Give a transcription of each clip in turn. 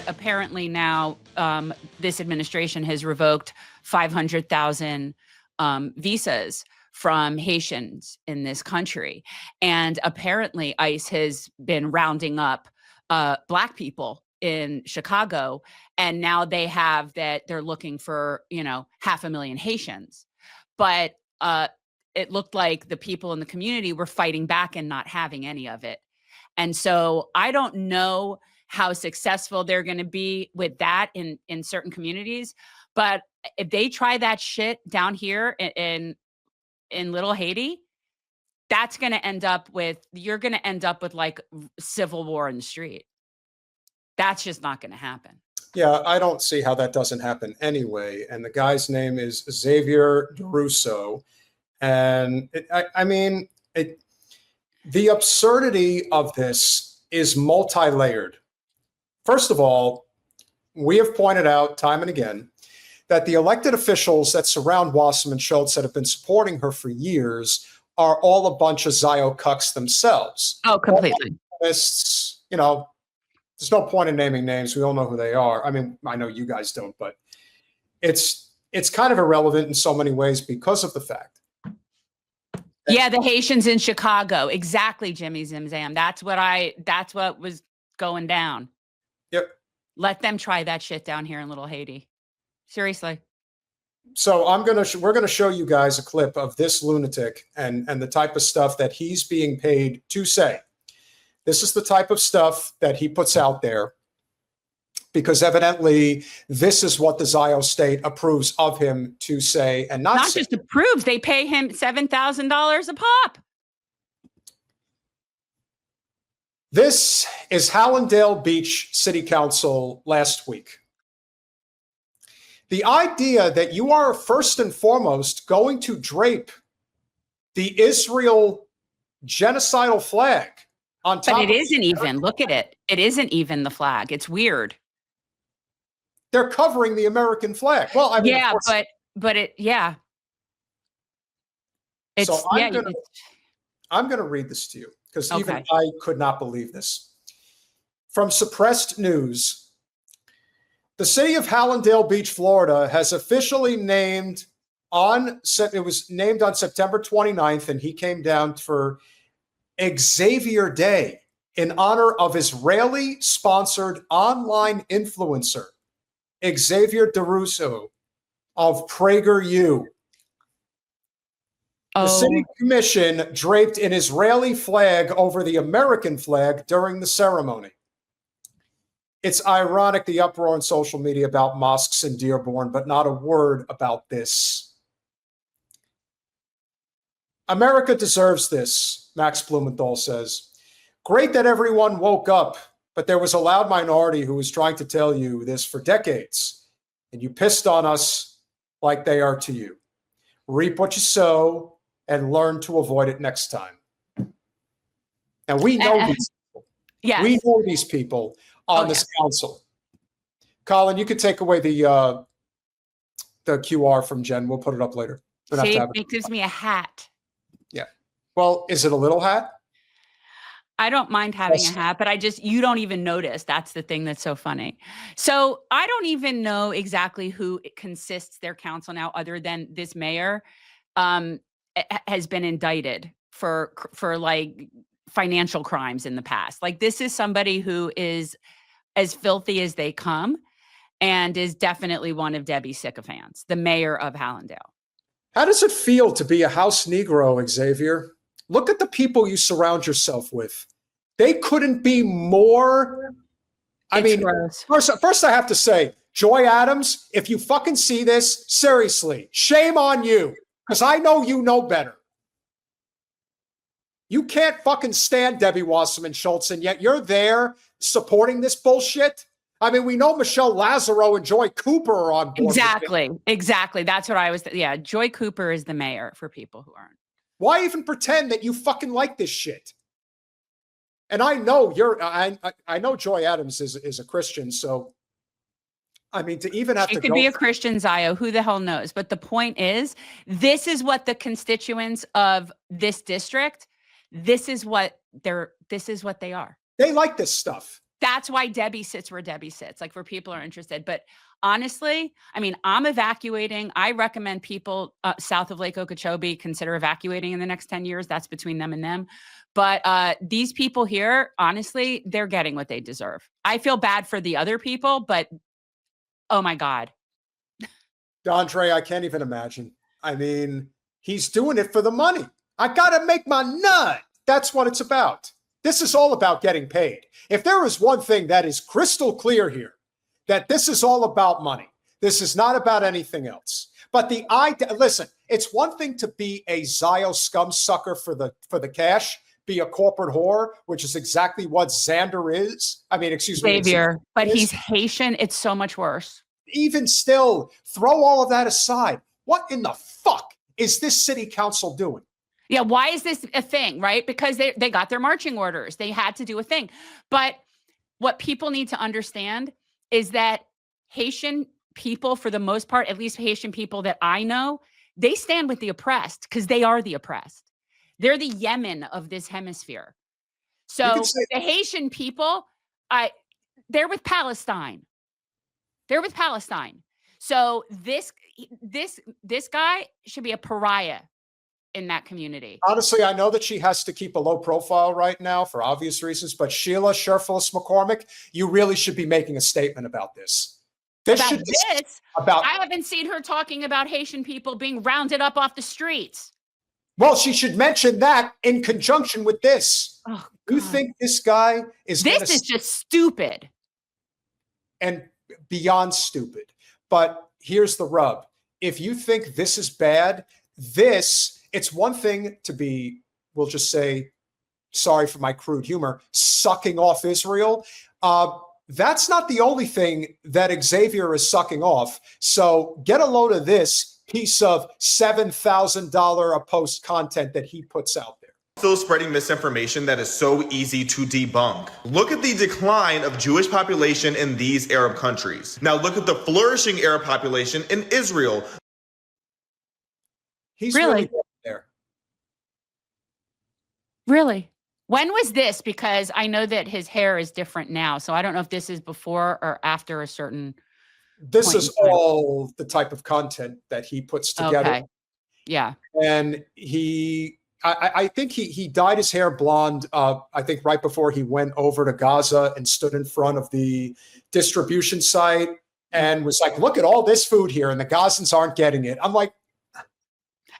apparently now this administration has revoked 500,000 visas from Haitians in this country. And apparently ICE has been rounding up Black people in Chicago. And now they have that they're looking for, 500,000 Haitians. But it looked like the people in the community were fighting back and not having any of it. And so I don't know how successful they're going to be with that in certain communities. But if they try that shit down here in Little Haiti, that's going to end up with, you're going to end up with like civil war in the street. That's just not going to happen. Yeah, I don't see how that doesn't happen anyway. And the guy's name is Xavier DuRousseau. And the absurdity of this is multi-layered. First of all, we have pointed out time and again that the elected officials that surround Wasserman Schultz that have been supporting her for years are all a bunch of Zio cucks themselves. Oh, completely. There's no point in naming names. We all know who they are. I mean, I know you guys don't, but it's kind of irrelevant in so many ways because of the fact. Yeah, the Haitians in Chicago. Exactly, Jimmy Zimzam. That's what was going down. Yep. Let them try that shit down here in Little Haiti. Seriously. So we're gonna show you guys a clip of this lunatic and the type of stuff that he's being paid to say. This is the type of stuff that he puts out there because evidently this is what the Zio state approves of him to say and not say. Just approves. They pay him $7,000 a pop. This is Hallandale Beach City Council last week. The idea that you are first and foremost going to drape the Israel genocidal flag on top. But it isn't even. Look at it. It isn't even the flag. It's weird. They're covering the American flag. Well, I mean, yeah, but it, yeah. It's, so I'm gonna read this to you because even I could not believe this. From suppressed news, the city of Hallandale Beach, Florida, has officially named it was named on September 29th, and he came down for Xavier Day in honor of Israeli-sponsored online influencer Xavier DuRousseau of PragerU. The city commission draped an Israeli flag over the American flag during the ceremony. It's ironic, the uproar on social media about mosques in Dearborn, but not a word about this. America deserves this, Max Blumenthal says. Great that everyone woke up, but there was a loud minority who was trying to tell you this for decades, and you pissed on us like they are to you. Reap what you sow and learn to avoid it next time. And we know these people. Yes. We know these people on this council. Colin, you could take away the QR from Jen. We'll put it up later. See, it gives me a hat. Yeah. Well, is it a little hat? I don't mind having a hat, but you don't even notice. That's the thing that's so funny. So I don't even know exactly who it consists their council now, other than this mayor has been indicted for like financial crimes in the past. Like, this is somebody who is as filthy as they come and is definitely one of Debbie sycophants, the mayor of Hallandale. How does it feel to be a house Negro, Xavier? Look at the people you surround yourself with. They couldn't be more. First I have to say, Joy Adams, if you fucking see this, seriously, shame on you, because I know you know better. You can't fucking stand Debbie Wasserman Schultz, and yet you're there supporting this bullshit. I mean, we know Michelle Lazaro and Joy Cooper are on board. Exactly. That's what I was. Yeah, Joy Cooper is the mayor for people who aren't. Why even pretend that you fucking like this shit? And I know I know Joy Adams is a Christian, so I mean, to even have to could be a Christian, Zio, who the hell knows? But the point is, this is what the constituents of this district, this is what they are. They like this stuff. That's why Debbie sits where Debbie sits, like for people who are interested. But honestly, I mean, I'm evacuating. I recommend people south of Lake Okeechobee consider evacuating in the next 10 years. That's between them and them. But these people here, honestly, they're getting what they deserve. I feel bad for the other people, but oh my God. Andre, I can't even imagine. I mean, he's doing it for the money. I got to make my nut. That's what it's about. This is all about getting paid. If there is one thing that is crystal clear here, that this is all about money. This is not about anything else. But listen, it's one thing to be a Zio scum sucker for the cash, be a corporate whore, which is exactly what Xander is. I mean, excuse me. Xavier, but he's Haitian. It's so much worse. Even still, throw all of that aside. What in the fuck is this city council doing? Yeah, why is this a thing, right? Because they got their marching orders. They had to do a thing. But what people need to understand is that Haitian people, for the most part, at least Haitian people that I know, they stand with the oppressed because they are the oppressed. They're the Yemen of this hemisphere. So the Haitian people, they're with Palestine. They're with Palestine. So this guy should be a pariah in that community. Honestly, I know that she has to keep a low profile right now for obvious reasons, but Sheila Sherfulis McCormick, you really should be making a statement about this. I haven't seen her talking about Haitian people being rounded up off the streets. Well, she should mention that in conjunction with this. Oh, you think this guy is just stupid. And beyond stupid. But here's the rub. If you think this is bad, it's one thing to be, we'll just say, sorry for my crude humor, sucking off Israel. That's not the only thing that Xavier is sucking off. So get a load of this piece of $7,000 a post content that he puts out there. Still spreading misinformation that is so easy to debunk. Look at the decline of Jewish population in these Arab countries. Now look at the flourishing Arab population in Israel. He's really there. Really? When was this? Because I know that his hair is different now. So I don't know if this is before or after a certain. This is all the type of content that he puts together. Okay. Yeah. And I think he dyed his hair blonde, I think right before he went over to Gaza and stood in front of the distribution site and was like, look at all this food here and the Gazans aren't getting it. I'm like.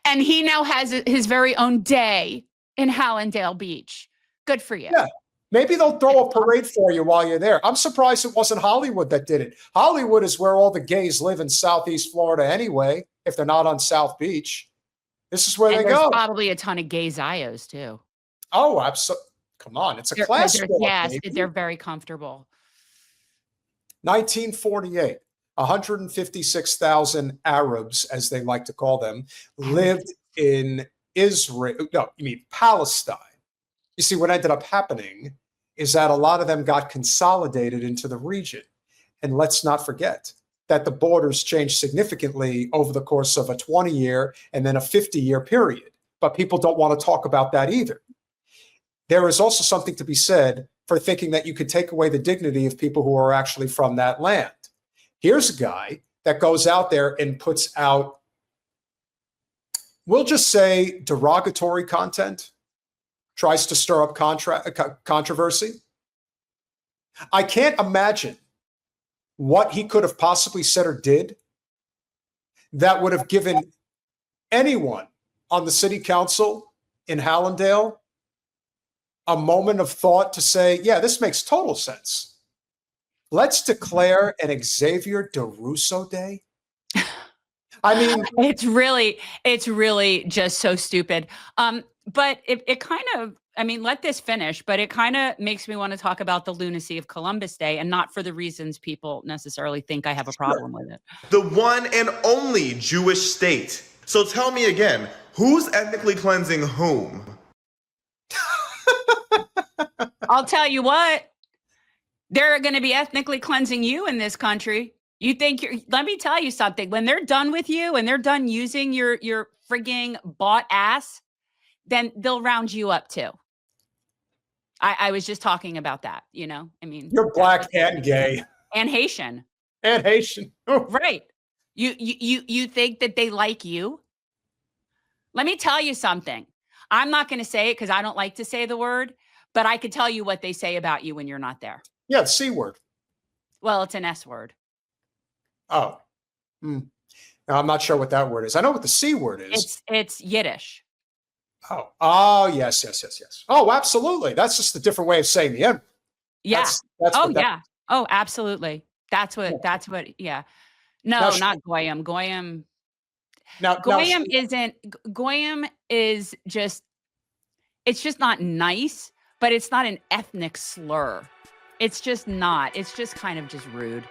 And he now has his very own day in Hallandale Beach. Good for you. Yeah. Maybe they'll throw a parade for you while you're there. I'm surprised it wasn't Hollywood that did it. Hollywood is where all the gays live in Southeast Florida anyway, if they're not on South Beach. This is where they go. Probably a ton of gay Zios too. Oh, absolutely. Come on. It's a class sport. Yes, they're very comfortable. 1948. 156,000 Arabs, as they like to call them, lived in Israel. No, you mean Palestine. You see, what ended up happening is that a lot of them got consolidated into the region. And let's not forget that the borders changed significantly over the course of a 20-year and then a 50-year period. But people don't want to talk about that either. There is also something to be said for thinking that you could take away the dignity of people who are actually from that land. Here's a guy that goes out there and puts out, we'll just say, derogatory content, tries to stir up controversy. I can't imagine what he could have possibly said or did that would have given anyone on the city council in Hallandale a moment of thought to say, yeah, this makes total sense. Let's declare an Xavier DuRousseau Day. I mean, it's really just so stupid. But it kind of, I mean, let this finish, but it kind of makes me want to talk about the lunacy of Columbus Day, and not for the reasons people necessarily think I have a problem with it. The one and only Jewish state. So tell me again, who's ethnically cleansing whom? I'll tell you what. They're going to be ethnically cleansing you in this country. You think let me tell you something. When they're done with you and they're done using your frigging bought ass, then they'll round you up too. I was just talking about that, I mean, you're black and gay and Haitian. and Haitian. Right. You think that they like you? Let me tell you something. I'm not going to say it because I don't like to say the word, but I could tell you what they say about you when you're not there. Yeah, the C word. Well, it's an S word. Oh. Now, I'm not sure what that word is. I know what the C word is. It's Yiddish. Oh, yes. Oh, absolutely. That's just a different way of saying the N. Yeah. That's yeah. Oh, absolutely. That's what, yeah. No, not Goyim. Goyim Goyim is just, it's just not nice, but it's not an ethnic slur. It's just not. It's just kind of just rude.